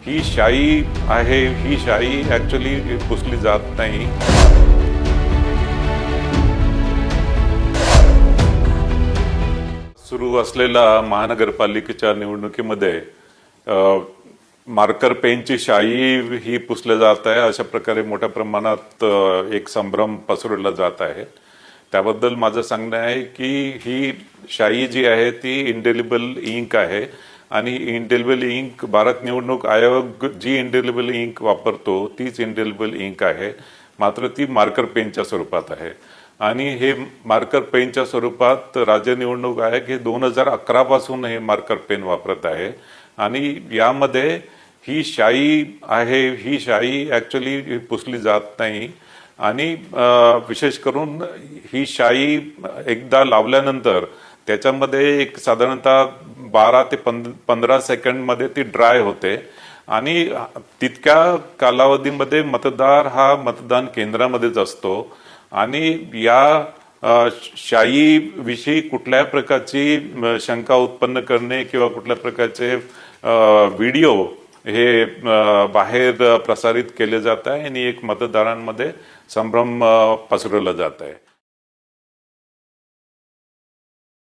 ही शाई आहे, ही शाई ॲक्च्युली पुसली जात नाही। सुरू असलेल्या महानगरपालिकेच्या निवडणुकीमध्ये मार्कर पेनची शाई ही पुसले जात आहे, अशा प्रकारे मोठ्या प्रमाणात एक संभ्रम पसरवला जात आहे। त्याबद्दल माझं सांगणं आहे की ही शाई जी आहे ती इंडेलिबल इंक आहे आणि इंडेलिबल इंक भारत निवडणूक आयोग जी इंडेलिबल इंक वापरतो तीच इंडेलिबल इंक आहे, मात्र ती मार्कर पेनच्या स्वरूपात आहे। आणि हे मार्कर पेनच्या स्वरूपात राज्य निवडणूक आयोग हे 2011 पासून हे मार्कर पेन वापरत आहे आणि यामध्ये ही शाई आहे, ही शाई ॲक्च्युली पुसली जात नाही आणि विशेष करून ही शाई एकदा लावल्यानंतर त्याच्यामध्ये एक साधारणतः 12 ते 15 सेकंडमध्ये ती ड्राय होते आणि तितक्या कालावधीमध्ये मतदार हा मतदान केंद्रामध्येच असतो आणि या शाई विषयी कुठल्या प्रकारची शंका उत्पन्न करणे किंवा कुठल्या प्रकारचे व्हिडिओ हे बाहेर प्रसारित केले जात आहे आणि एक मतदारांमध्ये संभ्रम पसरवला जात आहे।